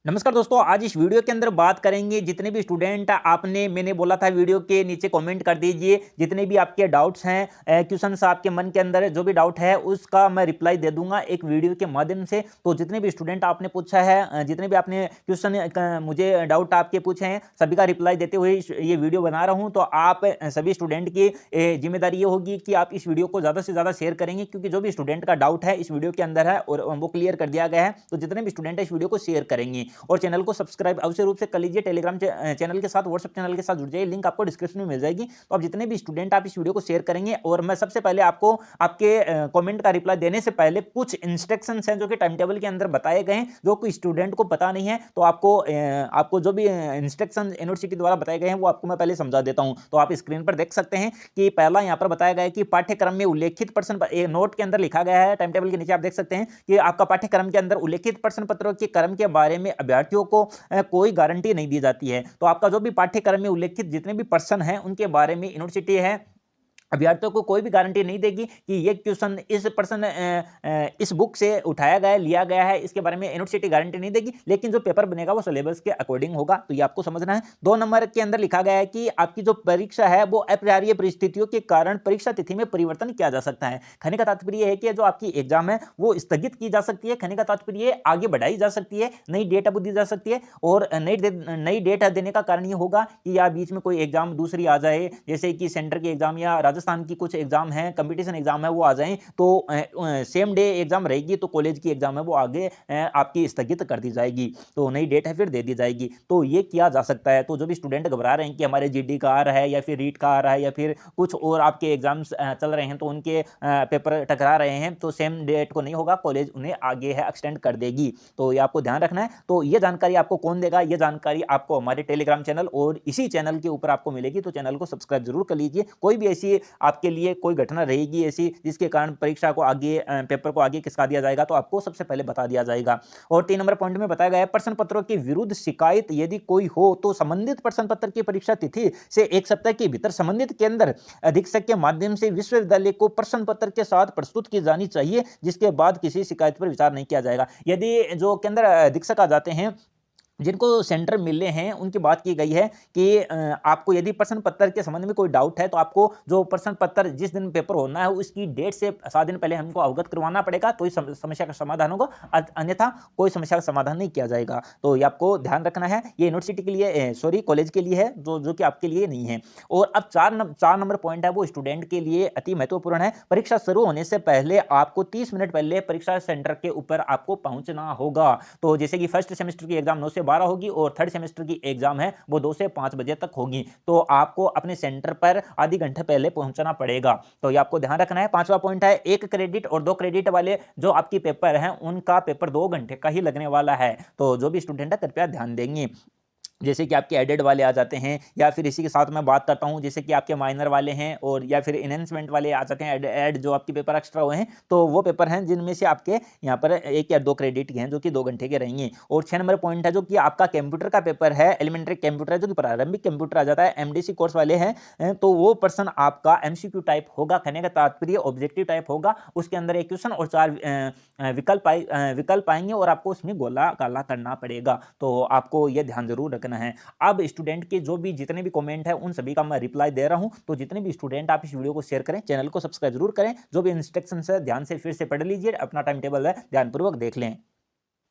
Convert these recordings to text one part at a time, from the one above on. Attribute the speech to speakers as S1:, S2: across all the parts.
S1: नमस्कार दोस्तों, आज इस वीडियो के अंदर बात करेंगे जितने भी स्टूडेंट आपने मैंने बोला था वीडियो के नीचे कमेंट कर दीजिए। जितने भी आपके डाउट्स हैं, क्वेश्चंस आपके मन के अंदर जो भी डाउट है उसका मैं रिप्लाई दे दूंगा एक वीडियो के माध्यम से। तो जितने भी स्टूडेंट आपने पूछा है, जितने भी आपने क्वेश्चन मुझे डाउट आपके पूछे हैं, सभी का रिप्लाई देते हुए ये वीडियो बना रहा हूँ। तो आप सभी स्टूडेंट की जिम्मेदारी ये होगी कि आप इस वीडियो को ज़्यादा से ज़्यादा शेयर करेंगे, क्योंकि जो भी स्टूडेंट का डाउट है इस वीडियो के अंदर है और वो क्लियर कर दिया गया है। तो जितने भी स्टूडेंट है इस वीडियो को शेयर करेंगे और चैनल को सब्सक्राइब अवश्य रूप से कर लीजिए। टेलीग्राम चैनल के साथ, व्हाट्सएप चैनल के साथ जुड़ जाइए, लिंक आपको डिस्क्रिप्शन में मिल जाएगी। तो आप जितने भी स्टूडेंट आप इस वीडियो को शेयर करेंगे और मैं सबसे पहले आपको आपके कमेंट का रिप्लाई देने से पहले कुछ इंस्ट्रक्शंस हैं जो कि टाइम टेबल के अंदर बताए गए हैं, जो कोई स्टूडेंट को पता नहीं है। तो आपको जो भी इंस्ट्रक्शन यूनिवर्सिटी द्वारा बताए गए हैं वो आपको मैं पहले समझा देता हूं। तो आप स्क्रीन पर देख सकते हैं कि पहला यहां पर बताया गया है कि पाठ्यक्रम में उल्लेखित प्रश्न नोट के अंदर लिखा गया है। टाइम टेबल के नीचे आप देख सकते हैं कि आपका पाठ्यक्रम के अंदर उल्लेखित प्रश्न पत्रों के क्रम के बारे में अभ्यर्थियों को कोई गारंटी नहीं दी जाती है। तो आपका जो भी पाठ्यक्रम में उल्लेखित जितने भी प्रश्न हैं उनके बारे में यूनिवर्सिटी है अभ्यर्थियों को कोई भी गारंटी नहीं देगी कि ये क्वेश्चन इस प्रश्न इस बुक से उठाया गया है, लिया गया है। इसके बारे में यूनिवर्सिटी गारंटी नहीं देगी, लेकिन जो पेपर बनेगा वो सिलेबस के अकॉर्डिंग होगा। तो ये आपको समझना है। 2 नंबर के अंदर लिखा गया है कि आपकी जो परीक्षा है वो अपरिहार्य परिस्थितियों के कारण परीक्षा तिथि में परिवर्तन किया जा सकता है। कहने का तात्पर्य है कि जो आपकी एग्जाम है वो स्थगित की जा सकती है। कहने का तात्पर्य आगे बढ़ाई जा सकती है, नई डेट अब दी जा सकती है। और नई डेट देने का कारण ये होगा कि या बीच में कोई एग्जाम दूसरी आ जाए, जैसे कि सेंटर की एग्जाम या राजस्थान की कुछ एग्जाम है, कंपटीशन एग्जाम है, वो आ जाएं। तो सेम डे एग्जाम रहेगी तो कॉलेज की एग्जाम है वो आगे आपकी स्थगित कर दी जाएगी। तो नई डेट है फिर दे दी जाएगी। तो ये किया जा सकता है। तो जो भी स्टूडेंट घबरा रहे हैं कि हमारे जीडी का आ रहा है या फिर रीट का आ रहा है या फिर कुछ और आपके एग्जाम्स चल रहे हैं तो उनके पेपर टकरा रहे हैं, तो सेम डेट को नहीं होगा, कॉलेज उन्हें आगे है एक्सटेंड कर देगी। तो ये आपको ध्यान रखना है। तो ये जानकारी आपको कौन देगा? ये जानकारी आपको हमारे टेलीग्राम चैनल और इसी चैनल के ऊपर आपको मिलेगी। तो चैनल को सब्सक्राइब जरूर कर लीजिए। कोई भी ऐसी आपके लिए कोई घटना रहेगी ऐसी जिसके कारण परीक्षा को आगे पेपर को आगे खिसका दिया जाएगा, तो आपको सबसे पहले बता दिया जाएगा। और 3 नंबर पॉइंट में बताया गया है, प्रश्न पत्रों के विरुद्ध शिकायत यदि कोई हो तो संबंधित प्रश्न पत्र की परीक्षा तिथि से 1 सप्ताह के भीतर संबंधित केंद्र अधीक्षक के माध्यम से विश्वविद्यालय को प्रश्न पत्र के साथ प्रस्तुत की जानी चाहिए, जिसके बाद किसी शिकायत पर विचार नहीं किया जाएगा। यदि जो केंद्र अधीक्षक आ जाते हैं, जिनको सेंटर मिले हैं, उनकी बात की गई है कि आपको यदि प्रश्न पत्र के संबंध में कोई डाउट है तो आपको जो प्रश्न पत्र जिस दिन पेपर होना है उसकी डेट से 7 दिन पहले हमको अवगत करवाना पड़ेगा, तो इस समस्या का समाधान होगा। अन्यथा कोई समस्या का समाधान नहीं किया जाएगा। तो ये आपको ध्यान रखना है। ये यूनिवर्सिटी के लिए, सॉरी, कॉलेज के लिए है, जो कि आपके लिए नहीं है। और अब 4 नंबर पॉइंट है वो स्टूडेंट के लिए अति महत्वपूर्ण है। परीक्षा शुरू होने से पहले आपको 30 मिनट पहले परीक्षा सेंटर के ऊपर आपको पहुंचना होगा। तो जैसे कि फर्स्ट सेमेस्टर की एग्जाम 9 से 12 होगी और थर्ड सेमेस्टर की एग्जाम है वो 2 से 5 बजे तक होगी। तो आपको अपने सेंटर पर आधी घंटे पहले पहुंचना पड़ेगा। तो ये आपको ध्यान रखना है। 5वां पॉइंट है, 1 क्रेडिट और 2 क्रेडिट वाले जो आपकी पेपर हैं उनका पेपर 2 घंटे का ही लगने वाला है। तो जो भी स्टूडेंट है कृपया ध्यान देंगे। जैसे कि आपके एडेड वाले आ जाते हैं, या फिर इसी के साथ मैं बात करता हूं जैसे कि आपके माइनर वाले हैं और या फिर इनहेंसमेंट वाले आ जाते हैं। एड जो आपके पेपर एक्स्ट्रा हुए हैं, तो वो पेपर हैं जिनमें से आपके यहाँ पर 1 या 2 क्रेडिट के हैं जो कि 2 घंटे के रहेंगे। और 6 नंबर पॉइंट है जो कि आपका कंप्यूटर का पेपर है, एलिमेंट्री कंप्यूटर है, जो कि प्रारंभिक कंप्यूटर आ जाता है, एमडीसी कोर्स वाले हैं। तो वो पर्सन आपका एमसीक्यू टाइप होगा। कहने का तात्पर्य ऑब्जेक्टिव टाइप होगा। उसके अंदर एक क्वेश्चन और 4 विकल्प आएंगे और आपको उसमें गोला काला करना पड़ेगा। तो आपको यह ध्यान जरूर रखना है। अब स्टूडेंट के जो भी जितने भी कमेंट है उन सभी का मैं रिप्लाई दे रहा हूं। तो जितने भी स्टूडेंट आप इस वीडियो को शेयर करें, चैनल को सब्सक्राइब जरूर करें। जो भी इंस्ट्रक्शंस है ध्यान से फिर से पढ़ लीजिए, अपना टाइम टेबल है ध्यानपूर्वक देख लें।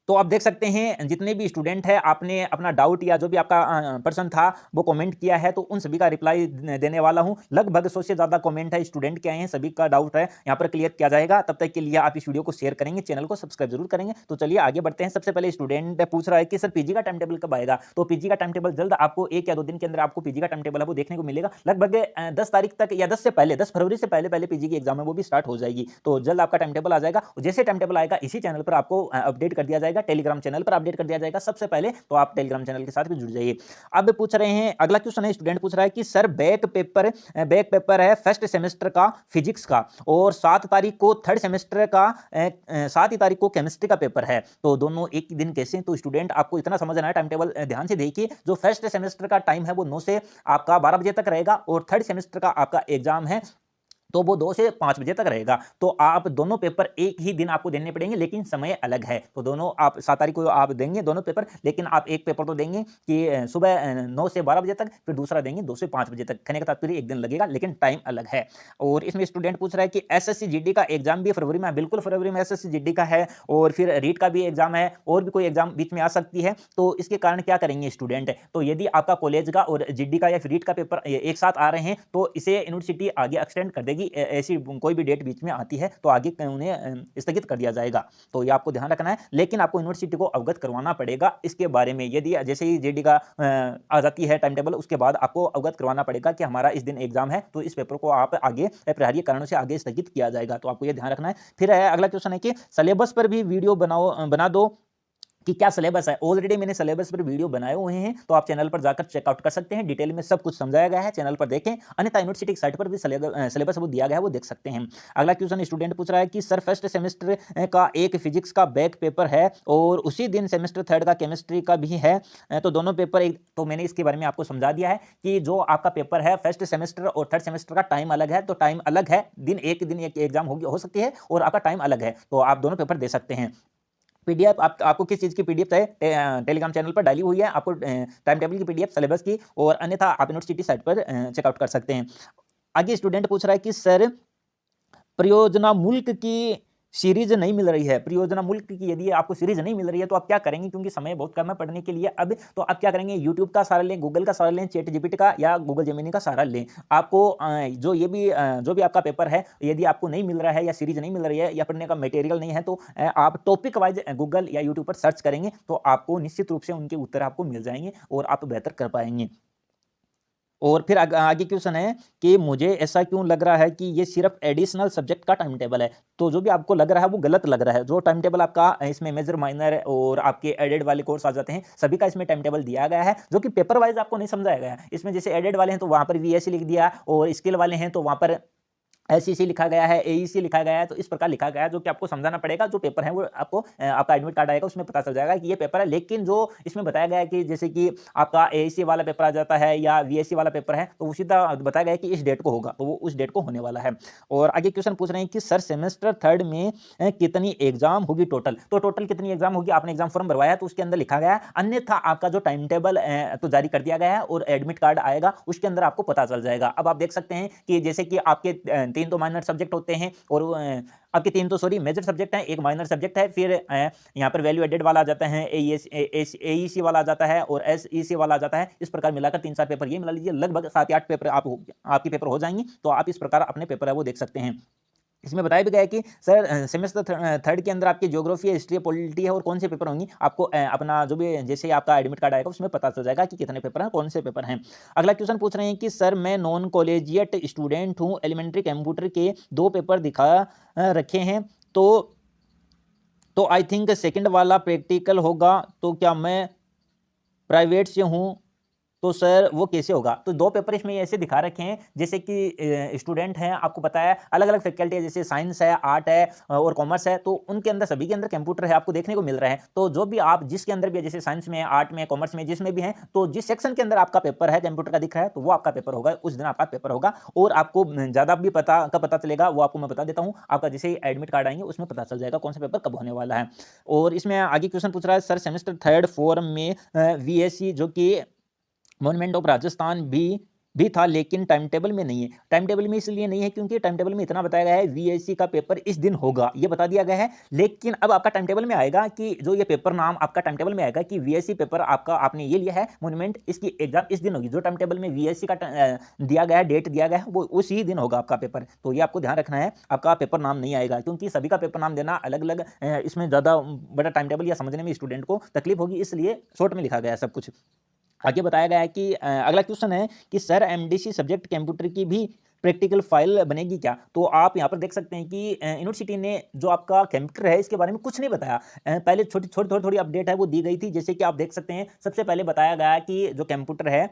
S1: तो आप देख सकते हैं जितने भी स्टूडेंट है आपने अपना डाउट या जो भी आपका प्रश्न था वो कमेंट किया है, तो उन सभी का रिप्लाई देने वाला हूं। लगभग 100 से ज़्यादा कमेंट है स्टूडेंट के आए हैं, सभी का डाउट है यहाँ पर क्लियर किया जाएगा। तब तक के लिए आप इस वीडियो को शेयर करेंगे, चैनल को सब्सक्राइब जरूर करेंगे। तो चलिए आगे बढ़ते हैं। सबसे पहले स्टूडेंट पूछ रहा है कि सर पीजी का टाइम टेबल कब आएगा? तो पीजी का टाइम टेबल जल्द आपको 1 या 2 दिन के अंदर आपको पीजी का टाइम टेबल है वो देखने को मिलेगा। लगभग 10 तारीख तक या 10 से पहले, 10 फरवरी से पहले पहले पीजी की एग्जाम है वो भी स्टार्ट हो जाएगी। तो जल्द आपका टाइम टेबल आ जाएगा। जैसे टाइम टेबल आएगा इसी चैनल पर आपको अपडेट कर दिया जाएगा, टेलीग्राम चैनल पर अपडेट कर दिया जाएगा सबसे पहले। तो आप टेलीग्राम चैनल के साथ भी जुड़ जाइए। अब पूछ रहे हैं, अगला क्वेश्चन है, स्टूडेंट पूछ रहा है कि सर बैक पेपर है फर्स्ट सेमेस्टर का फिजिक्स का, और 7 तारीख को थर्ड सेमेस्टर का 7 ही तारीख को केमिस्ट्री का पेपर है, तो दोनों एक ही दिन कैसे? तो स्टूडेंट आपको इतना समझना है, टाइम टेबल ध्यान से देखिए। जो फर्स्ट सेमेस्टर का टाइम है वो 9 से आपका 12 बजे तक रहेगा और थर्ड सेमेस्टर का आपका एग्जाम है तो वो 2 से 5 बजे तक रहेगा। तो आप दोनों पेपर एक ही दिन आपको देने पड़ेंगे, लेकिन समय अलग है। तो दोनों आप 7 तारीख को आप देंगे दोनों पेपर, लेकिन आप एक पेपर तो देंगे कि सुबह 9 से 12 बजे तक, फिर दूसरा देंगे 2 से 5 बजे तक। कहने का तात्पर्य एक दिन लगेगा, लेकिन टाइम अलग है। और इसमें स्टूडेंट पूछ रहा है कि एसएससी जीडी का एग्जाम भी फरवरी में? बिल्कुल फरवरी में एसएससी जीडी का है, और फिर रीट का भी एग्जाम है, और भी कोई एग्जाम बीच में आ सकती है। तो इसके कारण क्या करेंगे स्टूडेंट, तो यदि आपका कॉलेज का और जीडी का या फिर रीट का पेपर एक साथ आ रहे हैं, तो इसे यूनिवर्सिटी आगे एक्सटेंड कर देगी। ऐसी कोई भी डेट बीच में आती है तो आगे उन्हें स्थगित कर दिया जाएगा। तो ये आपको ध्यान रखना है, लेकिन आपको यूनिवर्सिटी को अवगत करवाना पड़ेगा इसके बारे में। यदि जैसे ही जेडी का आ जाती है टाइम टेबल, उसके बाद आपको अवगत करवाना पड़ेगा कि हमारा इस दिन एग्जाम है, तो इस पेपर को आप आगे अपरिहार्य कारणों से आगे स्थगित किया जाएगा। तो आपको ये ध्यान रखना है। फिर अगला क्वेश्चन है कि सिलेबस पर भी वीडियो बना दो कि क्या सिलेबस है। ऑलरेडी मैंने सिलेबस पर वीडियो बनाए हुए हैं, तो आप चैनल पर जाकर चेकआउट कर सकते हैं। डिटेल में सब कुछ समझाया गया है, चैनल पर देखें। अन्यथा यूनिवर्सिटी की साइट पर भी सिलेबस वो दिया गया है, वो देख सकते हैं। अगला क्वेश्चन स्टूडेंट पूछ रहा है कि सर फर्स्ट सेमेस्टर का एक फिजिक्स का बैक पेपर है और उसी दिन सेमेस्टर थर्ड का केमिस्ट्री का भी है, तो दोनों पेपर एक। तो मैंने इसके बारे में आपको समझा दिया है कि जो आपका पेपर है फर्स्ट सेमेस्टर और थर्ड सेमेस्टर का टाइम अलग है। तो टाइम अलग है, दिन एक एग्जाम हो सकती है, और आपका टाइम अलग है, तो आप दोनों पेपर दे सकते हैं। पीडीएफ आपको किस चीज़ की पीडीएफ है, टेलीग्राम चैनल पर डाली हुई है आपको टाइम टेबल की पीडीएफ सिलेबस की, और अन्यथा आप यूनिवर्सिटी साइट पर चेकआउट कर सकते हैं। आगे स्टूडेंट पूछ रहा है कि सर परियोजना मुल्क की सीरीज नहीं मिल रही है। परियोजना मुल्क की यदि आपको सीरीज नहीं मिल रही है तो आप क्या करेंगे, क्योंकि समय बहुत कम है पढ़ने के लिए अब, तो आप क्या करेंगे, यूट्यूब का सहारा लें, गूगल का सहारा लें, चैट जीपीटी का या गूगल जेमिनी का सहारा लें। आपको जो भी आपका पेपर है, यदि आपको नहीं मिल रहा है या सीरीज नहीं मिल रही है या पढ़ने का मटेरियल नहीं है, तो आप टॉपिक वाइज गूगल या यूट्यूब पर सर्च करेंगे, तो आपको निश्चित रूप से उनके उत्तर आपको मिल जाएंगे और आप बेहतर कर पाएंगे। और फिर आगे क्वेश्चन है कि मुझे ऐसा क्यों लग रहा है कि ये सिर्फ एडिशनल सब्जेक्ट का टाइम टेबल है। तो जो भी आपको लग रहा है वो गलत लग रहा है। जो टाइम टेबल आपका इसमें मेजर माइनर और आपके एडेड वाले कोर्स आ जाते हैं, सभी का इसमें टाइम टेबल दिया गया है, जो कि पेपर वाइज आपको नहीं समझाया गया है। इसमें जैसे एडेड वाले हैं तो वहां पर वीएससी लिख दिया, और स्किल वाले हैं तो वहां पर एसईसी लिखा गया है, एईसी लिखा गया है। तो इस प्रकार लिखा गया है, जो कि आपको समझाना पड़ेगा। जो पेपर है वो आपको आपका एडमिट कार्ड आएगा, उसमें पता चल जाएगा कि ये पेपर है। लेकिन जो इसमें बताया गया है कि जैसे कि आपका एईसी वाला पेपर आ जाता है या वीएससी वाला पेपर है, तो उसी तरह बताया गया है कि इस डेट को होगा, तो वो उस डेट को होने वाला है। और आगे क्वेश्चन पूछ रहे हैं कि सर सेमेस्टर थर्ड में कितनी एग्जाम होगी टोटल। तो टोटल कितनी एग्जाम होगी, आपने एग्जाम फॉर्म भरवाया तो उसके अंदर लिखा गया है। अन्यथा आपका जो टाइम टेबल तो जारी कर दिया गया है और एडमिट कार्ड आएगा, उसके अंदर आपको पता चल जाएगा। अब आप देख सकते हैं कि जैसे कि आपके 3 तो माइनर सब्जेक्ट होते हैं, और आपके 3 तो सॉरी मेजर सब्जेक्ट हैं, एक माइनर सब्जेक्ट है। फिर यहाँ पर वैल्यू एडेड वाला आ जाता है, एईसी वाला आ जाता है, और एसईसी वाला आ जाता है। इस प्रकार मिलाकर 3-4 पेपर ये मिला लीजिए, लगभग 7 या 8 पेपर आपके पेपर हो जाएंगे। तो आप इस प्रकार अपने पेपर है वो देख सकते हैं। इसमें बताया भी गया है कि सर सेमेस्टर थर्ड के अंदर आपकी ज्योग्राफी है, हिस्ट्री, पॉलिटी है, और कौन से पेपर होंगी। आपको अपना जो भी जैसे आपका एडमिट कार्ड आएगा उसमें पता चल जाएगा कि कितने पेपर हैं, कौन से पेपर हैं। अगला क्वेश्चन पूछ रहे हैं कि सर मैं नॉन कॉलेजिएट स्टूडेंट हूँ, एलिमेंट्री कंप्यूटर के 2 पेपर दिखा रखे हैं, तो आई थिंक सेकंड वाला प्रैक्टिकल होगा, तो क्या मैं प्राइवेट से हूँ, तो सर वो कैसे होगा। तो 2 पेपर इसमें ऐसे दिखा रखे हैं, जैसे कि स्टूडेंट हैं, आपको पता है अलग अलग फैकल्टी है, जैसे साइंस है, आर्ट है और कॉमर्स है, तो उनके अंदर सभी के अंदर कंप्यूटर है, आपको देखने को मिल रहा है। तो जो भी आप जिसके अंदर भी है, जैसे साइंस में, आर्ट में, कॉमर्स में, जिसमें भी है, तो जिस सेक्शन के अंदर आपका पेपर है कंप्यूटर का दिख रहा है, तो वो आपका पेपर होगा, उस दिन आपका पेपर होगा। और आपको ज़्यादा भी पता चलेगा, वो आपको मैं बता देता हूँ। आपका जैसे ही एडमिट कार्ड आएंगे उसमें पता चल जाएगा कौन सा पेपर कब होने वाला है। और इसमें आगे क्वेश्चन पूछ रहा है सर सेमेस्टर थर्ड फोर्म में वीएससी जो कि मॉन्यूमेंट ऑफ राजस्थान भी था, लेकिन टाइम टेबल में नहीं है। टाइम टेबल में इसलिए नहीं है क्योंकि टाइम टेबल में इतना बताया गया है वीएससी का पेपर इस दिन होगा, ये बता दिया गया है। लेकिन अब आपका टाइम टेबल में आएगा कि जो ये पेपर नाम आपका टाइम टेबल में आएगा कि वीएससी पेपर आपका आपने ये लिया है मॉन्यूमेंट, इसकी एग्जाम इस दिन होगी। जो टाइम टेबल में वीएससी का दिया गया है, डेट दिया गया है, वो उसी दिन होगा आपका पेपर। तो ये आपको ध्यान रखना है, आपका पेपर नाम नहीं आएगा, क्योंकि सभी का पेपर नाम देना अलग अलग, इसमें ज़्यादा बड़ा टाइम टेबल या समझने में स्टूडेंट को तकलीफ होगी, इसलिए शॉर्ट में लिखा गया है सब कुछ। आगे बताया गया है कि अगला क्वेश्चन है कि सर एमडीसी सब्जेक्ट कंप्यूटर की भी प्रैक्टिकल फाइल बनेगी क्या। तो आप यहाँ पर देख सकते हैं कि यूनिवर्सिटी ने जो आपका कंप्यूटर है इसके बारे में कुछ नहीं बताया। पहले थोड़ी अपडेट है वो दी गई थी, जैसे कि आप देख सकते हैं। सबसे पहले बताया गया कि जो कंप्यूटर है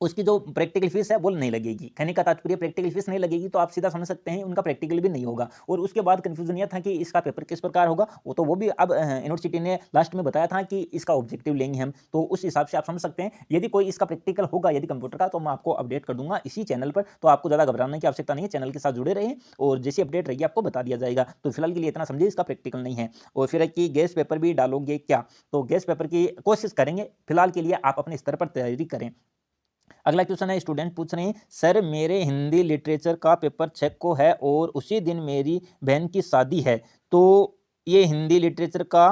S1: उसकी जो प्रैक्टिकल फीस है वो नहीं लगेगी। कहने का तात्पर्य प्रैक्टिकल फीस नहीं लगेगी, तो आप सीधा समझ सकते हैं उनका प्रैक्टिकल भी नहीं होगा। और उसके बाद कन्फ्यूजन यह था कि इसका पेपर किस प्रकार होगा, वो भी अब यूनिवर्सिटी ने लास्ट में बताया था कि इसका ऑब्जेक्टिव लेंगे हम, तो उस हिसाब से आप समझ सकते हैं। यदि कोई इसका प्रैक्टिकल होगा यदि कंप्यूटर का, तो मैं आपको अपडेट कर दूंगा इसी चैनल पर, तो आपको ज़्यादा घबराने की आवश्यकता नहीं है। चैनल के साथ जुड़े रहिए और जैसी अपडेट रहेगी आपको बता दिया जाएगा। तो फिलहाल के लिए इतना समझिए, इसका प्रैक्टिकल नहीं है। और फिर है कि गैस पेपर भी डालोगे क्या, तो गैस पेपर की कोशिश करेंगे। फिलहाल के लिए आप अपने स्तर पर तैयारी करें। अगला क्वेश्चन है, स्टूडेंट पूछ रहे हैं, सर मेरे हिंदी लिटरेचर का पेपर 6 को है और उसी दिन मेरी बहन की शादी है, तो ये हिंदी लिटरेचर का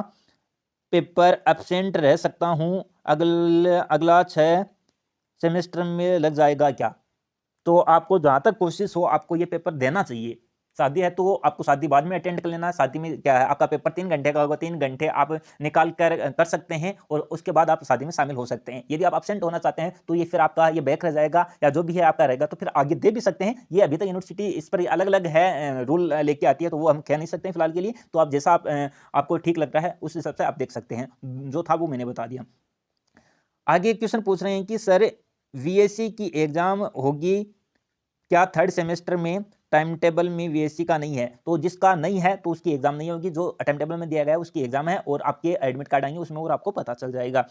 S1: पेपर एब्सेंट रह सकता हूँ, अगला 6 सेमेस्टर में लग जाएगा क्या? तो आपको जहाँ तक कोशिश हो आपको ये पेपर देना चाहिए। शादी है तो आपको शादी बाद में अटेंड कर लेना है। शादी में क्या है, आपका पेपर 3 घंटे का होगा, 3 घंटे आप निकाल कर सकते हैं और उसके बाद आप शादी में शामिल हो सकते हैं। यदि आप एब्सेंट होना चाहते हैं तो ये फिर आपका ये बैक रह जाएगा या जो भी है आपका रहेगा, तो फिर आगे दे भी सकते हैं। ये अभी तक यूनिवर्सिटी इस पर अलग अलग है, रूल लेके आती है, तो वो हम कह नहीं सकते हैं फिलहाल के लिए। तो आप जैसा आपको ठीक लगता है उस हिसाब से आप देख सकते हैं। जो था वो मैंने बता दिया। आगे क्वेश्चन पूछ रहे हैं कि सर वीएससी की एग्जाम होगी क्या 3rd सेमेस्टर में? टाइम टेबल में वीएससी का नहीं है, तो जिसका नहीं है तो उसकी एग्जाम नहीं होगी। जो टाइम टेबल में दिया गया है उसकी एग्जाम है और आपके एडमिट कार्ड आएंगे उसमें और आपको पता चल जाएगा।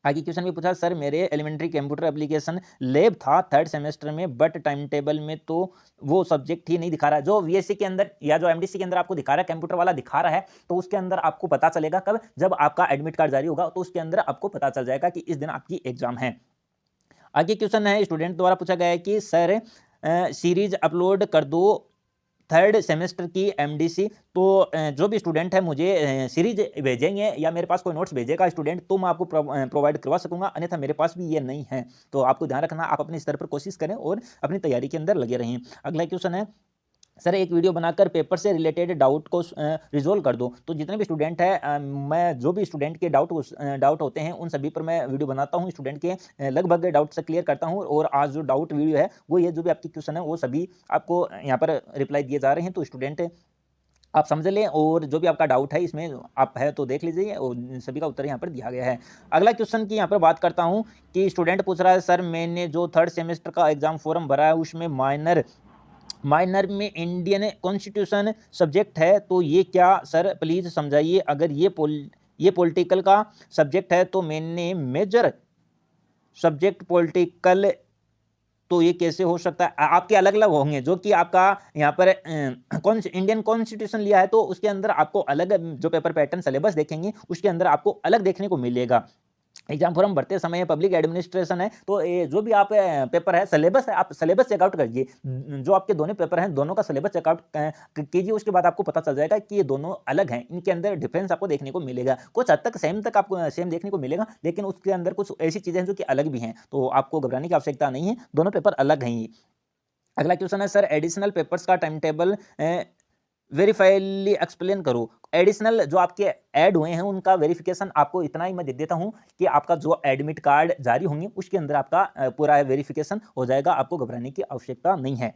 S1: आगे क्वेश्चन भी पूछा, सर मेरे एलिमेंट्री कंप्यूटर एप्लीकेशन लैब था 3rd सेमेस्टर में, बट टाइम टेबल में तो वो सब्जेक्ट ही नहीं दिखा रहा है। जो वीएससी के अंदर या जो एमडीसी के अंदर आपको दिखा रहा है, कंप्यूटर वाला दिखा रहा है, तो उसके अंदर आपको पता चलेगा कब, जब आपका एडमिट कार्ड जारी होगा, तो उसके अंदर आपको पता चल जाएगा कि इस दिन आपकी एग्जाम है। आगे क्वेश्चन है, स्टूडेंट द्वारा पूछा गया है कि सर सीरीज अपलोड कर दो 3rd सेमेस्टर की एमडीसी। तो जो भी स्टूडेंट है मुझे सीरीज भेजेंगे या मेरे पास कोई नोट्स भेजेगा स्टूडेंट, तो मैं आपको प्रोवाइड करवा सकूंगा, अन्यथा मेरे पास भी ये नहीं है। तो आपको ध्यान रखना, आप अपने स्तर पर कोशिश करें और अपनी तैयारी के अंदर लगे रहें। अगला क्वेश्चन है, सर एक वीडियो बनाकर पेपर से रिलेटेड डाउट को रिजोल्व कर दो। तो जितने भी स्टूडेंट हैं, मैं जो भी स्टूडेंट के डाउट होते हैं उन सभी पर मैं वीडियो बनाता हूँ, स्टूडेंट के लगभग डाउट से क्लियर करता हूँ। और आज जो डाउट वीडियो है वो ये, जो भी आपकी क्वेश्चन है वो सभी आपको यहाँ पर रिप्लाई दिए जा रहे हैं। तो स्टूडेंट आप समझ लें और जो भी आपका डाउट है इसमें आप है तो देख लीजिए, और सभी का उत्तर यहाँ पर दिया गया है। अगला क्वेश्चन की यहाँ पर बात करता हूँ कि स्टूडेंट पूछ रहा है, सर मैंने जो 3rd सेमेस्टर का एग्जाम फॉर्म भरा है उसमें माइनर में इंडियन कॉन्स्टिट्यूशन सब्जेक्ट है, तो ये क्या सर प्लीज़ समझाइए। अगर ये पॉलिटिकल का सब्जेक्ट है तो मैंने मेजर सब्जेक्ट पॉलिटिकल, तो ये कैसे हो सकता है? आपके अलग अलग होंगे, जो कि आपका यहाँ पर इंडियन कॉन्स्टिट्यूशन लिया है तो उसके अंदर आपको अलग जो पेपर पैटर्न सिलेबस देखेंगे उसके अंदर आपको अलग देखने को मिलेगा। एग्जाम फॉर्म भरते समय पब्लिक एडमिनिस्ट्रेशन है, तो ये जो भी आप पेपर है सिलेबस है, आप सिलेबस चेकआउट करिए। जो आपके दोनों पेपर हैं दोनों का सिलेबस चेकआउट कीजिए, उसके बाद आपको पता चल जाएगा कि ये दोनों अलग हैं, इनके अंदर डिफरेंस आपको देखने को मिलेगा। कुछ हद तक आपको सेम देखने को मिलेगा, लेकिन उसके अंदर कुछ ऐसी चीज़ें हैं जो कि अलग भी हैं, तो आपको घबराने की आवश्यकता नहीं है, दोनों पेपर अलग हैं ये। अगला क्वेश्चन है, सर एडिशनल पेपर्स का टाइम टेबल वेरीफाइली एक्सप्लेन करो। एडिशनल जो आपके ऐड हुए हैं उनका वेरिफिकेशन आपको इतना ही मैं दे देता हूं कि आपका जो एडमिट कार्ड जारी होंगे उसके अंदर आपका पूरा वेरिफिकेशन हो जाएगा, आपको घबराने की आवश्यकता नहीं है।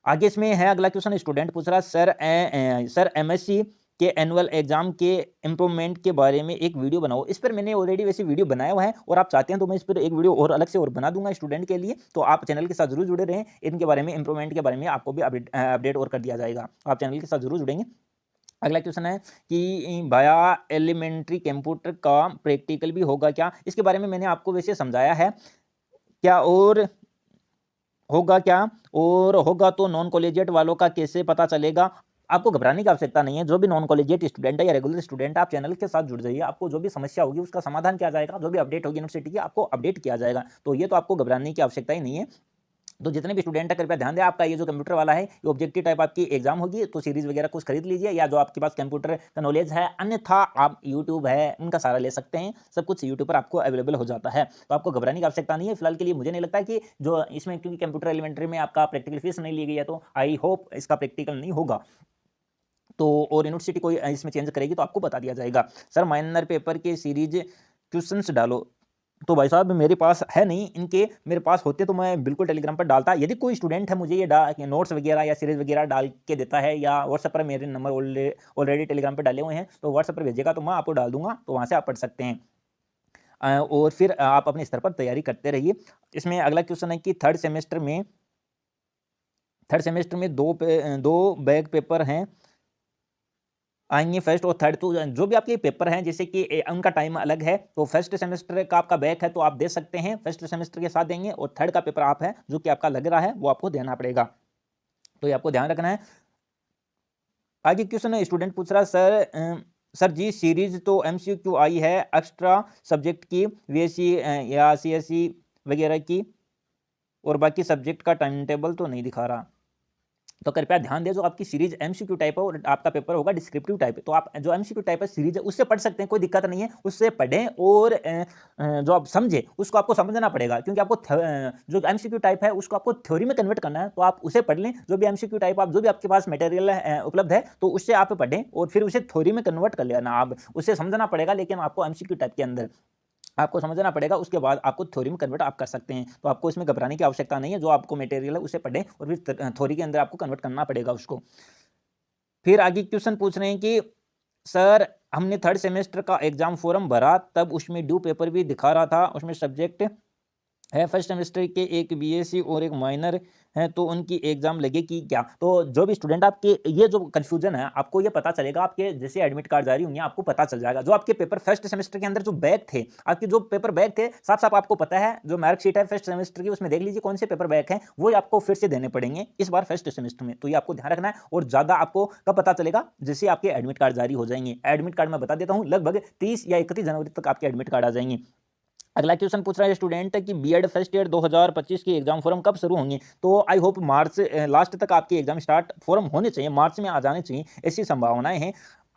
S1: आगे इसमें है अगला क्वेश्चन, स्टूडेंट पूछ रहा है, सर एमएससी के एनुअल एग्जाम के इम्प्रूवमेंट के बारे में एक वीडियो बनाओ। इस पर मैंने ऑलरेडी वैसे वीडियो बनाया हुआ है, और आप चाहते हैं तो मैं इस पर एक वीडियो और अलग से और बना दूंगा स्टूडेंट के लिए, तो आप चैनल के साथ जरूर जुड़े रहें। इनके बारे में, इम्प्रूवमेंट के बारे में आपको भी अपडेट और कर दिया जाएगा, आप चैनल के साथ जरूर जुड़ेंगे। अगला क्वेश्चन है कि बाया एलिमेंट्री कंप्यूटर का प्रैक्टिकल भी होगा क्या? इसके बारे में मैंने आपको वैसे समझाया है क्या, और होगा क्या, और होगा तो नॉन कॉलेजिएट वालों का कैसे पता चलेगा? आपको घबराने की आवश्यकता नहीं है। जो भी नॉन कॉलेजिएट स्टूडेंट है या रेगुलर स्टूडेंट है, आप चैनल के साथ जुड़ जाइए, आपको जो भी समस्या होगी उसका समाधान किया जाएगा, जो भी अपडेट होगी यूनिवर्सिटी की आपको अपडेट किया जाएगा। तो ये तो आपको घबराने की आवश्यकता ही नहीं है। तो जितने भी स्टूडेंट है कृपया ध्यान दें, आपका ये जो कंप्यूटर वाला है ये ऑब्जेक्टिव टाइप आपकी एग्जाम होगी, तो सीरीज वगैरह कुछ खरीद लीजिए, या जो आपके पास कंप्यूटर का नॉलेज है, अन्यथा आप यूट्यूब है उनका सहारा ले सकते हैं, सब कुछ यूट्यूब पर आपको अवेलेबल हो जाता है, तो आपको घबराने की आवश्यकता नहीं है। फिलहाल के लिए मुझे नहीं लगता है कि जो इसमें, क्योंकि कंप्यूटर एलिमेंट्री में आपका प्रैक्टिकल फीस नहीं ली गई है, तो आई होप इसका प्रैक्टिकल नहीं होगा। तो और यूनिवर्सिटी कोई इसमें चेंज करेगी तो आपको बता दिया जाएगा। सर माइनर पेपर के सीरीज क्वेश्चंस डालो। तो भाई साहब मेरे पास है नहीं इनके, मेरे पास होते तो मैं बिल्कुल टेलीग्राम पर डालता। यदि कोई स्टूडेंट है मुझे ये नोट्स वगैरह या सीरीज वगैरह डाल के देता है, या व्हाट्सएप पर मेरे नंबर ऑलरेडी टेलीग्राम पर डाले हुए हैं, तो व्हाट्सएप पर भेजेगा तो मैं आपको डाल दूंगा, तो वहाँ से आप पढ़ सकते हैं। और फिर आप अपने स्तर पर तैयारी करते रहिए। इसमें अगला क्वेश्चन है कि थर्ड सेमेस्टर में दो बैक पेपर हैं आएंगे, फर्स्ट और थर्ड। तो जो भी आपके पेपर हैं जैसे कि उनका टाइम अलग है, तो फर्स्ट सेमेस्टर का आपका बैक है तो आप दे सकते हैं, फर्स्ट सेमेस्टर के साथ देंगे, और थर्ड का पेपर आप है जो कि आपका लग रहा है वो आपको देना पड़ेगा, तो ये आपको ध्यान रखना है। आगे क्वेश्चन है, स्टूडेंट पूछ रहा है सर जी सीरीज तो MCQ आई है एक्स्ट्रा सब्जेक्ट की, VSC या CSE वगैरह की, और बाकी सब्जेक्ट का टाइम टेबल तो नहीं दिखा रहा। तो कृपया ध्यान दें, जो आपकी सीरीज MCQ टाइप है और आपका पेपर होगा डिस्क्रिप्टिव टाइप है, तो आप जो MCQ टाइप है सीरीज है उससे पढ़ सकते हैं, कोई दिक्कत नहीं है, उससे पढ़ें, और जो आप समझे उसको आपको समझना पड़ेगा, क्योंकि आपको जो MCQ टाइप है उसको आपको थ्योरी में कन्वर्ट करना है, तो आप उसे पढ़ लें। जो भी MCQ टाइप आप जो भी आपके पास मटेरियल उपलब्ध है तो उससे आप पढ़ें और फिर उसे थ्योरी में कन्वर्ट कर लेना। आप उसे समझना पड़ेगा, लेकिन आपको MCQ टाइप के अंदर आपको समझना पड़ेगा, उसके बाद आपको थ्योरी में कन्वर्ट आप कर सकते हैं। तो आपको इसमें घबराने की आवश्यकता नहीं है, जो आपको मटेरियल है उसे पढ़ें और फिर थ्योरी के अंदर आपको कन्वर्ट करना पड़ेगा उसको। फिर आगे क्वेश्चन पूछ रहे हैं कि सर हमने थर्ड सेमेस्टर का एग्जाम फॉर्म भरा, तब उसमें ड्यू पेपर भी दिखा रहा था, उसमें सब्जेक्ट है फर्स्ट सेमेस्टर के एक BSc और एक माइनर है, तो उनकी एग्जाम लगेगी क्या? तो जो भी स्टूडेंट आपके ये जो कन्फ्यूजन है आपको ये पता चलेगा, आपके जैसे एडमिट कार्ड जारी होंगे आपको पता चल जाएगा। जो आपके पेपर फर्स्ट सेमेस्टर के अंदर जो बैक थे, आपके जो पेपर बैक थे साफ साफ आपको पता है, जो मार्कशीट है फर्स्ट सेमेस्टर की उसमें देख लीजिए कौन से पेपर बैक हैं, वो आपको फिर से देने पड़ेंगे इस बार फर्स्ट सेमेस्टर में। तो ये आपको ध्यान रखना है, और ज़्यादा आपको कब पता चलेगा? जैसे आपके एडमिट कार्ड जारी हो जाएंगे। एडमिट कार्ड मैं बता देता हूँ, लगभग 30 या 31 जनवरी तक आपके एडमिट कार्ड आ जाएंगे। अगला क्वेश्चन पूछ रहा है स्टूडेंट कि B.Ed फर्स्ट ईयर 2025 की एग्जाम फॉर्म कब शुरू होंगे? तो आई होप मार्च लास्ट तक आपके एग्जाम स्टार्ट फॉर्म होने चाहिए, मार्च में आ जाने चाहिए, ऐसी संभावनाएं हैं,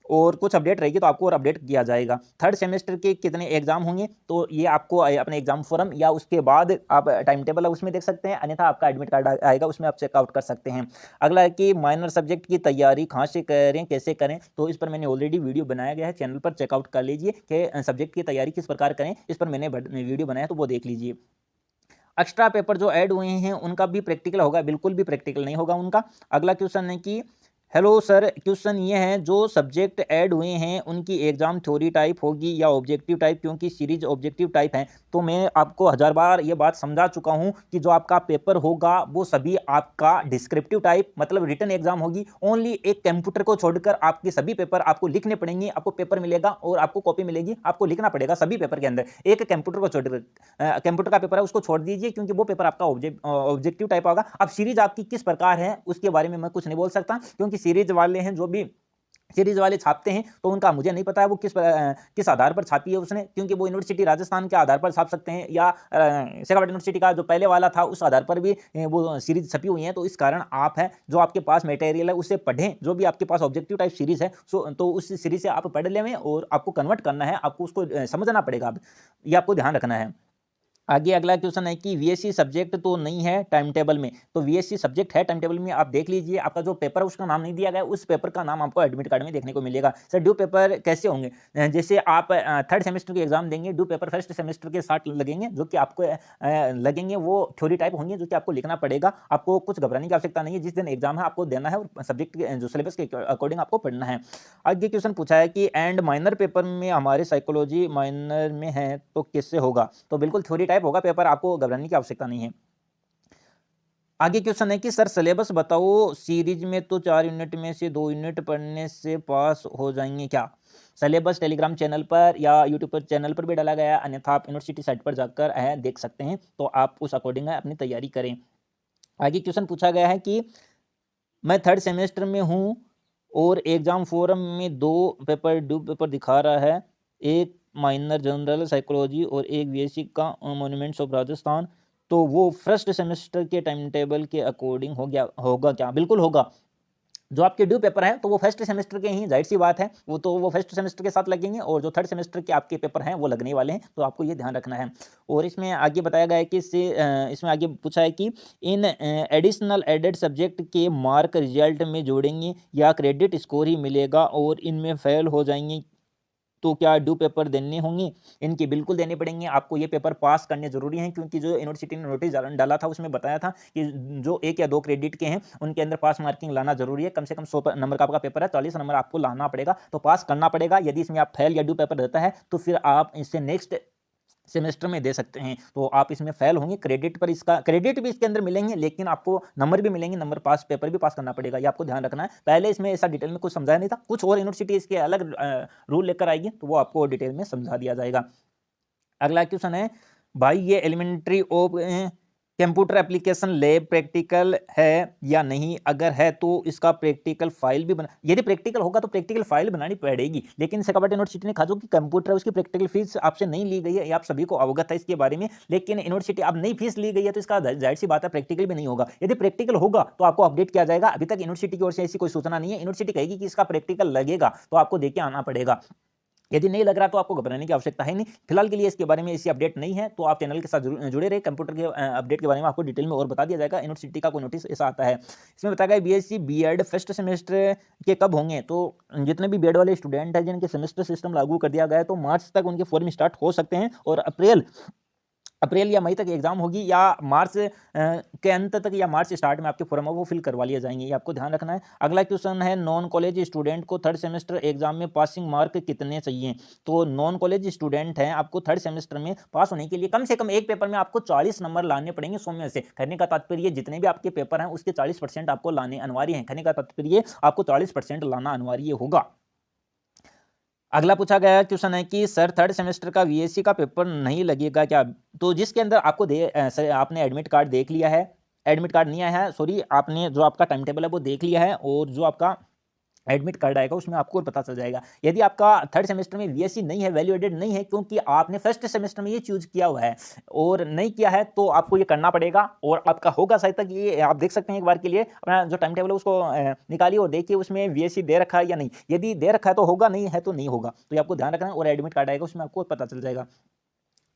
S1: और कुछ अपडेट रहेगी तो आपको और अपडेट किया जाएगा। थर्ड सेमेस्टर के कितने एग्जाम होंगे, तो ये आपको अपने एग्जाम फॉर्म या उसके बाद आप टाइम टेबल उसमें देख सकते हैं, अन्यथा आपका एडमिट कार्ड आएगा उसमें आप चेकआउट कर सकते हैं। अगला है कि माइनर सब्जेक्ट की तैयारी कहाँ से करें, कैसे करें? तो इस पर मैंने ऑलरेडी वीडियो बनाया गया है, चैनल पर चेकआउट कर लीजिए कि सब्जेक्ट की तैयारी किस प्रकार करें, इस पर मैंने वीडियो बनाया तो वो देख लीजिए। एक्स्ट्रा पेपर जो ऐड हुए हैं उनका भी प्रैक्टिकल होगा? बिल्कुल भी प्रैक्टिकल नहीं होगा उनका। अगला क्वेश्चन है कि हेलो सर, क्वेश्चन ये है जो सब्जेक्ट ऐड हुए हैं उनकी एग्जाम थ्योरी टाइप होगी या ऑब्जेक्टिव टाइप, क्योंकि सीरीज ऑब्जेक्टिव टाइप है। तो मैं आपको 1000 बार ये बात समझा चुका हूँ कि जो आपका पेपर होगा वो सभी आपका डिस्क्रिप्टिव टाइप मतलब रिटन एग्जाम होगी। ओनली एक कंप्यूटर को छोड़कर आपके सभी पेपर आपको लिखने पड़ेंगे। आपको पेपर मिलेगा और आपको कॉपी मिलेगी, आपको लिखना पड़ेगा सभी पेपर के अंदर। एक कंप्यूटर को छोड़कर कंप्यूटर का पेपर है उसको छोड़ दीजिए, क्योंकि वो पेपर आपका ऑब्जेक्टिव टाइप होगा। अब सीरीज आपकी किस प्रकार है उसके बारे में मैं कुछ नहीं बोल सकता, क्योंकि सीरीज वाले हैं जो भी सीरीज वाले छापते हैं तो उनका मुझे नहीं पता है वो किस आधार पर छापी है उसने, क्योंकि वो यूनिवर्सिटी राजस्थान के आधार पर छाप सकते हैं या शेखावाटी यूनिवर्सिटी का जो पहले वाला था उस आधार पर भी वो सीरीज छपी हुई है। तो इस कारण आप है जो आपके पास मटेरियल है उससे पढ़ें, जो भी आपके पास ऑब्जेक्टिव टाइप सीरीज है तो उस सीरीज से आप पढ़ लें, और आपको कन्वर्ट करना है, आपको उसको समझना पड़ेगा। ये आपको ध्यान रखना है। आगे अगला क्वेश्चन है कि VSC सब्जेक्ट तो नहीं है टाइम टेबल में, तो VSC सब्जेक्ट है टाइम टेबल में, आप देख लीजिए। आपका जो पेपर है उसका नाम नहीं दिया गया, उस पेपर का नाम आपको एडमिट कार्ड में देखने को मिलेगा। सर ड्यू पेपर कैसे होंगे? जैसे आप थर्ड सेमेस्टर के एग्जाम देंगे, ड्यू पेपर फर्स्ट सेमेस्टर के साथ लगेंगे, जो कि आपको लगेंगे वो थ्योरी टाइप होंगे, जो कि आपको लिखना पड़ेगा। आपको कुछ घबराने की आवश्यकता नहीं है, जिस दिन एग्जाम है आपको देना है और सब्जेक्ट जो सिलेबस के अकॉर्डिंग आपको पढ़ना है। आगे क्वेश्चन पूछा है कि एंड माइनर पेपर में हमारे साइकोलॉजी माइनर में है तो किससे होगा? तो बिल्कुल थ्योरी टाइप होगा पेपर, आपको घबराने की आवश्यकता नहीं है। आगे क्वेश्चन है कि सर सिलेबस बताओ, सीरीज में तो 4 यूनिट में से 2 यूनिट पढ़ने से पास हो जाएंगे क्या? सिलेबस टेलीग्राम चैनल पर या यूट्यूब पर चैनल पर भी डाला गया है, अन्यथा आप यूनिवर्सिटी साइट पर जाकर देख सकते हैं, तो आप उस अकॉर्डिंग अपनी तैयारी करें। आगे क्वेश्चन पूछा गया है कि मैं थर्ड सेमेस्टर में हूँ और एग्जाम फोरम में 2 पेपर ड्यू पेपर दिखा रहा है, एक माइनर जनरल साइकोलॉजी और एक VSC का मॉन्यूमेंट्स ऑफ राजस्थान, तो वो फर्स्ट सेमेस्टर के टाइम टेबल के अकॉर्डिंग होगा क्या? बिल्कुल होगा। जो आपके ड्यू पेपर है तो वो फर्स्ट सेमेस्टर के ही, जाहिर सी बात है, वो फर्स्ट सेमेस्टर के साथ लगेंगे, और जो थर्ड सेमेस्टर के आपके पेपर हैं वो लगने वाले हैं, तो आपको ये ध्यान रखना है। और इसमें आगे बताया गया है कि इसमें आगे पूछा है कि इन एडिशनल एडेड सब्जेक्ट के मार्क रिजल्ट में जोड़ेंगे या क्रेडिट स्कोर ही मिलेगा, और इनमें फेल हो जाएंगे तो क्या ड्यू पेपर देने होंगे? इनके बिल्कुल देने पड़ेंगे। आपको ये पेपर पास करने जरूरी हैं, क्योंकि जो यूनिवर्सिटी ने नोटिस डाला था उसमें बताया था कि जो 1 या 2 क्रेडिट के हैं उनके अंदर पास मार्किंग लाना जरूरी है। कम से कम 100 नंबर का आपका पेपर है, 40 नंबर आपको लाना पड़ेगा, तो पास करना पड़ेगा। यदि इसमें आप फेल या ड्यू पेपर रहता है तो फिर आप इससे नेक्स्ट सेमेस्टर में दे सकते हैं। तो आप इसमें फेल होंगे, क्रेडिट पर इसका क्रेडिट भी इसके अंदर मिलेंगे, लेकिन आपको नंबर भी मिलेंगे, नंबर पास पेपर भी पास करना पड़ेगा, ये आपको ध्यान रखना है। पहले इसमें ऐसा डिटेल में कुछ समझाया नहीं था, कुछ और यूनिवर्सिटी इसके अलग रूल लेकर आएगी तो वो आपको डिटेल में समझा दिया जाएगा। अगला क्वेश्चन है भाई ये elementary of computer application lab practical है या नहीं, अगर है तो इसका प्रैक्टिकल फाइल भी बना, यदि प्रैक्टिकल होगा तो प्रैक्टिकल फाइल बनानी पड़ेगी, लेकिन शेखावत यूनिवर्सिटी ने कहा जो कि कंप्यूटर है उसकी प्रैक्टिकल फीस आपसे नहीं ली गई है, ये आप सभी को अवगत है इसके बारे में, लेकिन यूनिवर्सिटी अब नई फीस ली गई है तो इसका जाहिर सी बात है प्रैक्टिकल भी नहीं होगा। यदि प्रैक्टिकल होगा तो आपको अपडेट किया जाएगा, अभी तक यूनिवर्सिटी की ओर से ऐसी कोई सूचना नहीं है। यूनिवर्सिटी कहेगी कि इसका प्रैक्टिकल लगेगा तो आपको देके आना पड़ेगा, यदि नहीं लग रहा तो आपको घबराने की आवश्यकता है नहीं। फिलहाल के लिए इसके बारे में ऐसी अपडेट नहीं है, तो आप चैनल के साथ जुड़े रहे। कंप्यूटर के अपडेट के बारे में आपको डिटेल में और बता दिया जाएगा। यूनिवर्सिटी का कोई नोटिस ऐसा आता है, इसमें बताया गया बीएससी बीएड फर्स्ट सेमेस्टर के कब होंगे, तो जितने भी बीएड वाले स्टूडेंट हैं जिनके सेमेस्टर सिस्टम लागू कर दिया गया है तो मार्च तक उनके फॉर्म स्टार्ट हो सकते हैं, और अप्रैल या मई तक एग्जाम होगी, या मार्च के अंत तक या मार्च स्टार्ट में आपके फॉर्म है वो फिल करवा लिए जाएंगे, ये आपको ध्यान रखना है। अगला क्वेश्चन है नॉन कॉलेज स्टूडेंट को थर्ड सेमेस्टर एग्जाम में पासिंग मार्क कितने चाहिए, तो नॉन कॉलेज स्टूडेंट हैं, आपको थर्ड सेमेस्टर में पास होने के लिए कम से कम एक पेपर में आपको 40 नंबर लाने पड़ेंगे 100 में से। कहने का तात्पर्य जितने भी आपके पेपर हैं उसके 40% आपको लाने अनिवार्य हैं, कहने का तात्पर्य आपको 40% लाना अनिवार्य होगा। अगला पूछा गया क्वेश्चन है कि सर थर्ड सेमेस्टर का वीएससी का पेपर नहीं लगेगा क्या, तो जिसके अंदर आपको आपने एडमिट कार्ड देख लिया है, एडमिट कार्ड नहीं आया है सॉरी, आपने जो आपका टाइम टेबल है वो देख लिया है, और जो आपका एडमिट कार्ड आएगा उसमें आपको पता चल जाएगा। यदि आपका थर्ड सेमेस्टर में वीएससी नहीं है, वैल्यू एडेड नहीं है, क्योंकि आपने फर्स्ट सेमेस्टर में ये चूज किया हुआ है और नहीं किया है, तो आपको ये करना पड़ेगा, और आपका होगा शायद तक ये आप देख सकते हैं एक बार के लिए अपना जो टाइम टेबल है उसको निकालिए और देखिए उसमें वीएससी दे रखा है या नहीं। यदि दे रखा है तो होगा, नहीं है तो नहीं होगा, तो ये आपको ध्यान रखना है, और एडमिट कार्ड आएगा उसमें आपको पता चल जाएगा।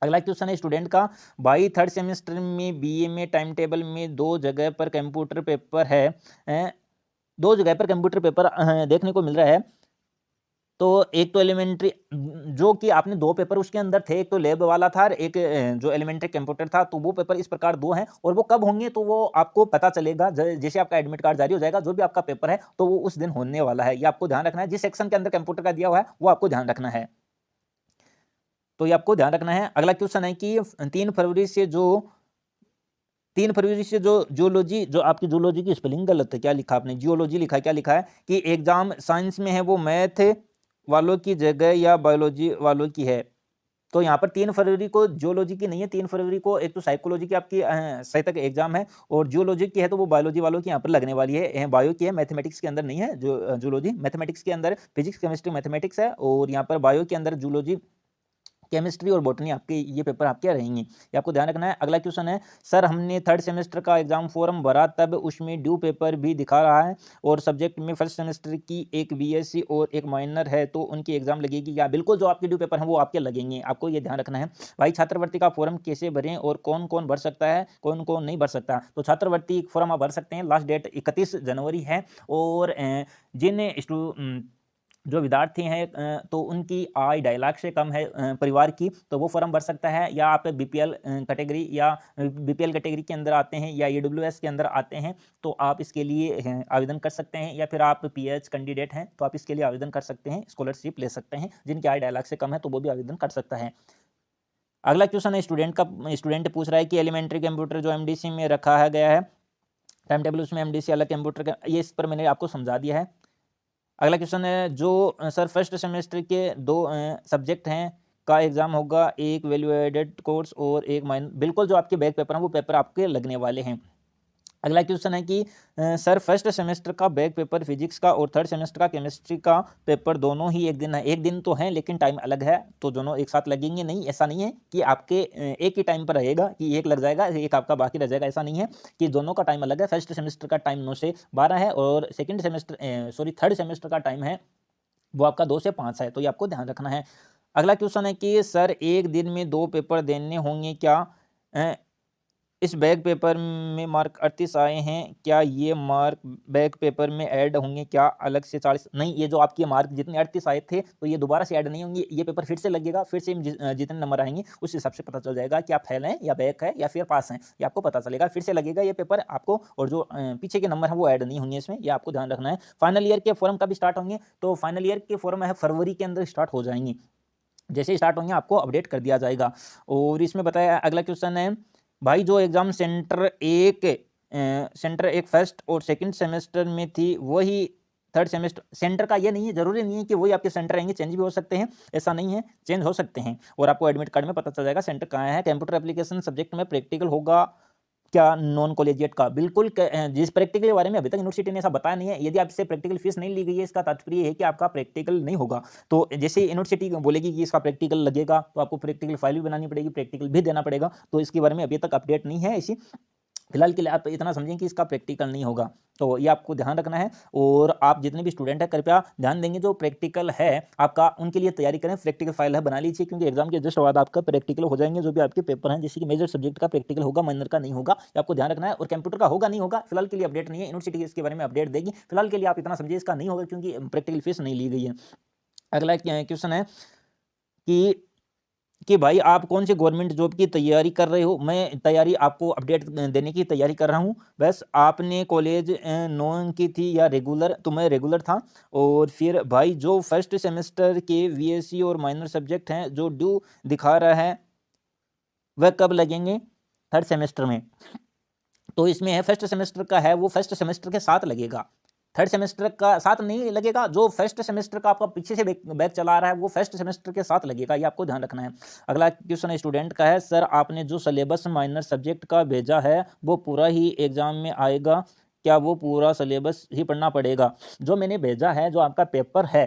S1: अगला क्वेश्चन है स्टूडेंट का, भाई थर्ड सेमेस्टर में बीए में टाइम टेबल में 2 जगह पर कंप्यूटर पेपर है, 2 जगह पर कंप्यूटर पेपर देखने को मिल रहा है। तो एक तो एलिमेंट्री जो कि आपने 2 पेपर उसके अंदर थे, एक तो लैब वाला था और एक जो एलिमेंट्री कंप्यूटर था, तो वो पेपर इस प्रकार 2 हैं, और वो कब होंगे तो वो आपको पता चलेगा जैसे आपका एडमिट कार्ड जारी हो जाएगा, जो भी आपका पेपर है तो वो उस दिन होने वाला है, ये आपको ध्यान रखना है। जिस सेक्शन के अंदर कंप्यूटर का दिया हुआ है वो आपको ध्यान रखना है, तो ये आपको ध्यान रखना है। अगला क्वेश्चन है कि 3 फरवरी से जो जूलॉजी, जो आपकी जूलॉजी की स्पेलिंग गलत है, क्या लिखा आपने, जियोलॉजी लिखा है, क्या लिखा है कि एग्जाम साइंस में है वो मैथ वालों की जगह या बायोलॉजी वालों की है, तो यहाँ पर 3 फरवरी को जियोलॉजी की नहीं है, 3 फरवरी को एक तो साइकोलॉजी की आपकी सही तक एग्जाम है, और जियोलॉजी की है तो वो बायोलॉजी वालों की यहाँ पर लगने वाली है, बायो की है, मैथमेटिक्स के अंदर नहीं है। जो जियोलॉजी मैथमेटिक्स के अंदर फिजिक्स केमिस्ट्री मैथमेटिक्स है, और यहाँ पर बायो के अंदर जियोलॉजी केमिस्ट्री और बॉटनी आपके ये पेपर आपके रहेंगे, ये आपको ध्यान रखना है। अगला क्वेश्चन है सर हमने थर्ड सेमेस्टर का एग्जाम फॉर्म भरा तब उसमें ड्यू पेपर भी दिखा रहा है, और सब्जेक्ट में फर्स्ट सेमेस्टर की एक बीएससी और एक माइनर है, तो उनकी एग्जाम लगेगी क्या, बिल्कुल जो आपके ड्यू पेपर हैं वो आपके लगेंगे, आपको ये ध्यान रखना है। भाई छात्रवृत्ति का फॉर्म कैसे भरें और कौन कौन भर सकता है कौन कौन नहीं भर सकता, तो छात्रवृत्ति फॉर्म आप भर सकते हैं, लास्ट डेट 31 जनवरी है, और जिन जो विद्यार्थी हैं तो उनकी आय 2.5 लाख से कम है परिवार की, तो वो फॉर्म भर सकता है, या आप बीपीएल कैटेगरी या बीपीएल कैटेगरी के अंदर आते हैं या ईडब्ल्यूएस के अंदर आते हैं तो आप इसके लिए आवेदन कर सकते हैं, या फिर आप पीएच कैंडिडेट हैं तो आप इसके लिए आवेदन कर सकते हैं, स्कॉलरशिप ले सकते हैं, जिनकी आय 2.5 लाख से कम है तो वो भी आवेदन कर सकता है। अगला क्वेश्चन है स्टूडेंट पूछ रहा है कि एलिमेंट्री कंप्यूटर जो एमडीसी में रखा है गया है टाइम टेबल, उसमें एमडीसी अलग कंप्यूटर का, ये इस पर मैंने आपको समझा दिया है। अगला क्वेश्चन है जो सर फर्स्ट सेमेस्टर के 2 सब्जेक्ट हैं का एग्जाम होगा, एक वैल्यू एडेड कोर्स और एक माइन, बिल्कुल जो आपके बैक पेपर हैं वो पेपर आपके लगने वाले हैं। अगला क्वेश्चन है कि सर फर्स्ट सेमेस्टर का बैक पेपर फिजिक्स का और थर्ड सेमेस्टर का केमिस्ट्री का पेपर दोनों ही एक दिन है, एक दिन तो है लेकिन टाइम अलग है, तो दोनों एक साथ लगेंगे नहीं, ऐसा नहीं है कि आपके एक ही टाइम पर रहेगा कि एक लग जाएगा एक आपका बाकी रह जाएगा, ऐसा नहीं है कि दोनों का टाइम अलग है। फर्स्ट सेमेस्टर का टाइम 9 से 12 है, और थर्ड सेमेस्टर का टाइम है वो आपका 2 से 5 है, तो ये आपको ध्यान रखना है। अगला क्वेश्चन है कि सर एक दिन में 2 पेपर देने होंगे क्या, इस बैक पेपर में मार्क 38 आए हैं, क्या ये मार्क बैक पेपर में ऐड होंगे क्या अलग से 40, नहीं, ये जो आपके मार्क जितने 38 आए थे तो ये दोबारा से ऐड नहीं होंगे, ये पेपर फिर से लगेगा, फिर से जितने नंबर आएंगे उस हिसाब से पता चल जाएगा कि आप फेल हैं या बैक है या फिर पास हैं, ये आपको पता चलेगा, फिर से लगेगा ये पेपर आपको, और जो पीछे के नंबर हैं वो ऐड नहीं होंगे इसमें, ये आपको ध्यान रखना है। फाइनल ईयर के फॉर्म कभी स्टार्ट होंगे, तो फाइनल ईयर के फॉर्म है फरवरी के अंदर स्टार्ट हो जाएंगे, जैसे ही स्टार्ट होंगे आपको अपडेट कर दिया जाएगा। और इसमें बताया अगला क्वेश्चन है भाई जो एग्ज़ाम सेंटर एक फर्स्ट और सेकंड सेमेस्टर में थी वही थर्ड सेमेस्टर सेंटर का ये नहीं है, ज़रूरी नहीं है कि वही आपके सेंटर रहेंगे, चेंज भी हो सकते हैं, ऐसा नहीं है, चेंज हो सकते हैं और आपको एडमिट कार्ड में पता चल जाएगा सेंटर कहाँ है। कंप्यूटर एप्लीकेशन सब्जेक्ट में प्रैक्टिकल होगा क्या नॉन कॉलेजिएट का? बिल्कुल जिस प्रैक्टिकल के बारे में अभी तक यूनिवर्सिटी ने ऐसा बताया नहीं है। यदि आपसे प्रैक्टिकल फीस नहीं ली गई है, इसका तात्पर्य ये है कि आपका प्रैक्टिकल नहीं होगा। तो जैसे यूनिवर्सिटी बोलेगी कि इसका प्रैक्टिकल लगेगा, तो आपको प्रैक्टिकल फाइल भी बनानी पड़ेगी, प्रैक्टिकल भी देना पड़ेगा। तो इसके बारे में अभी तक अपडेट नहीं है ऐसी। फिलहाल के लिए आप इतना समझें कि इसका प्रैक्टिकल नहीं होगा, तो ये आपको ध्यान रखना है। और आप जितने भी स्टूडेंट हैं कृपया ध्यान देंगे, जो प्रैक्टिकल है आपका उनके लिए तैयारी करें, प्रैक्टिकल फाइल है बना लीजिए, क्योंकि एग्जाम के जस्ट बाद आपका प्रैक्टिकल हो जाएंगे। जो भी आपके पेपर हैं जैसे कि मेजर सब्जेक्ट का प्रैक्टिकल होगा, माइनर का नहीं होगा, ये आपको ध्यान रखना है। और कंप्यूटर का होगा नहीं होगा, फिलहाल के लिए अपडेट नहीं है, यूनिवर्सिटी इसके बारे में अपडेट देगी। फिलहाल के लिए आप इतना समझिए इसका नहीं होगा, क्योंकि प्रैक्टिकल फीस नहीं ली गई है। अगला क्वेश्चन है कि भाई आप कौन से गवर्नमेंट जॉब की तैयारी कर रहे हो? मैं तैयारी आपको अपडेट देने की तैयारी कर रहा हूँ। बस आपने कॉलेज नॉन की थी या रेगुलर? तो मैं रेगुलर था। और फिर भाई जो फर्स्ट सेमेस्टर के वीएससी और माइनर सब्जेक्ट हैं जो ड्यू दिखा रहा है वह कब लगेंगे? थर्ड सेमेस्टर में। तो इसमें है फर्स्ट सेमेस्टर का है वो फर्स्ट सेमेस्टर के साथ लगेगा, थर्ड सेमेस्टर का साथ नहीं लगेगा। जो फर्स्ट सेमेस्टर का आपका पीछे से बैच चला रहा है वो फर्स्ट सेमेस्टर के साथ लगेगा, ये आपको ध्यान रखना है। अगला क्वेश्चन स्टूडेंट का है, सर आपने जो सिलेबस माइनर सब्जेक्ट का भेजा है वो पूरा ही एग्जाम में आएगा, क्या वो पूरा सिलेबस ही पढ़ना पड़ेगा? जो मैंने भेजा है, जो आपका पेपर है,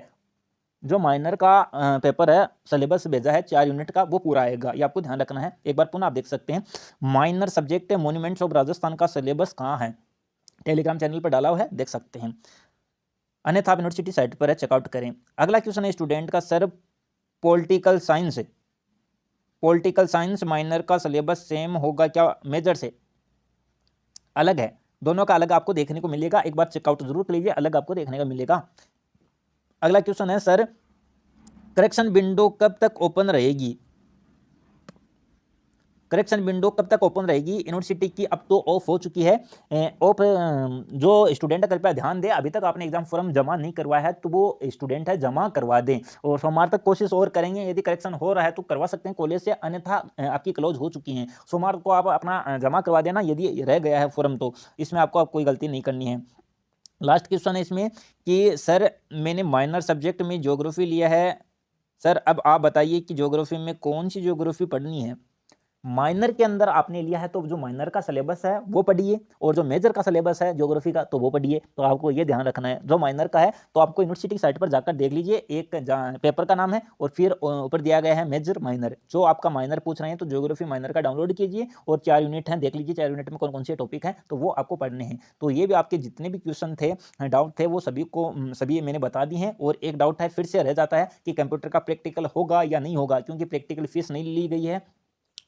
S1: जो माइनर का पेपर है, सिलेबस भेजा है 4 यूनिट का, वो पूरा आएगा, ये आपको ध्यान रखना है। एक बार पुनः आप देख सकते हैं, minor subject monuments of Rajasthan का सिलेबस कहाँ है, टेलीग्राम चैनल पर डाला हुआ है, देख सकते हैं, अन्यथा आप यूनिवर्सिटी साइट पर है, चेकआउट करें। अगला क्वेश्चन है स्टूडेंट का, सर पॉलिटिकल साइंस माइनर का सिलेबस सेम होगा क्या मेजर से? अलग है, दोनों का अलग आपको देखने को मिलेगा, एक बार चेकआउट जरूर कर लीजिए, अलग आपको देखने को मिलेगा। अगला क्वेश्चन है, सर करेक्शन विंडो कब तक ओपन रहेगी? करेक्शन विंडो कब तक ओपन रहेगी? यूनिवर्सिटी की अब तो ऑफ हो चुकी है। ऑफ जो स्टूडेंट है कृपया ध्यान दें, अभी तक आपने एग्जाम फॉर्म जमा नहीं करवाया है तो वो स्टूडेंट है जमा करवा दें, और सोमवार तक कोशिश और करेंगे, यदि करेक्शन हो रहा है तो करवा सकते हैं कॉलेज से, अन्यथा आपकी क्लोज हो चुकी हैं। सोमवार को आप अपना जमा करवा देना, यदि रह गया है फॉर्म तो इसमें आपको कोई गलती नहीं करनी है। लास्ट क्वेश्चन है इसमें कि सर मैंने माइनर सब्जेक्ट में ज्योग्राफी लिया है, सर अब आप बताइए कि ज्योग्राफी में कौन सी ज्योग्राफी पढ़नी है? माइनर के अंदर आपने लिया है तो जो माइनर का सिलेबस है वो पढ़िए, और जो मेजर का सिलेबस है ज्योग्राफी का तो वो पढ़िए। तो आपको ये ध्यान रखना है, जो माइनर का है तो आपको यूनिवर्सिटी साइट पर जाकर देख लीजिए, एक पेपर का नाम है और फिर ऊपर दिया गया है मेजर माइनर। जो आपका माइनर पूछ रहे हैं तो ज्योग्राफी माइनर का डाउनलोड कीजिए और 4 यूनिट हैं, देख लीजिए 4 यूनिट में कौन कौन से टॉपिक हैं तो वो आपको पढ़ने हैं। तो ये भी आपके जितने भी क्वेश्चन थे, डाउट थे, वो सभी मैंने बता दी हैं। और एक डाउट है फिर से रह जाता है कि कंप्यूटर का प्रैक्टिकल होगा या नहीं होगा, क्योंकि प्रैक्टिकल फीस नहीं ली गई है।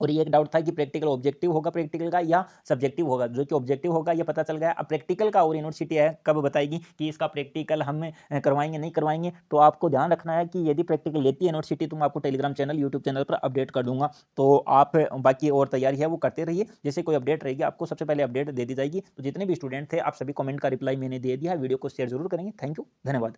S1: और ये एक डाउट था कि प्रैक्टिकल ऑब्जेक्टिव होगा प्रैक्टिकल का या सब्जेक्टिव होगा, जो कि ऑब्जेक्टिव होगा ये पता चल गया। अब प्रैक्टिकल का और यूनिवर्सिटी है कब बताएगी कि इसका प्रैक्टिकल हम करवाएंगे नहीं करवाएंगे, तो आपको ध्यान रखना है कि यदि प्रैक्टिकल लेती है यूनिवर्सिटी तो मैं आपको टेलीग्राम चैनल यूट्यूब चैनल पर अपडेट कर दूंगा। तो आप बाकी और तैयारी है वो करते रहिए, जैसे कोई अपडेट रहेगी आपको सबसे पहले अपडेट दे दी जाएगी। तो जितने भी स्टूडेंट थे आप सभी कमेंट का रिप्लाई मैंने दे दिया है, वीडियो को शेयर जरूर करेंगे। थैंक यू, धन्यवाद।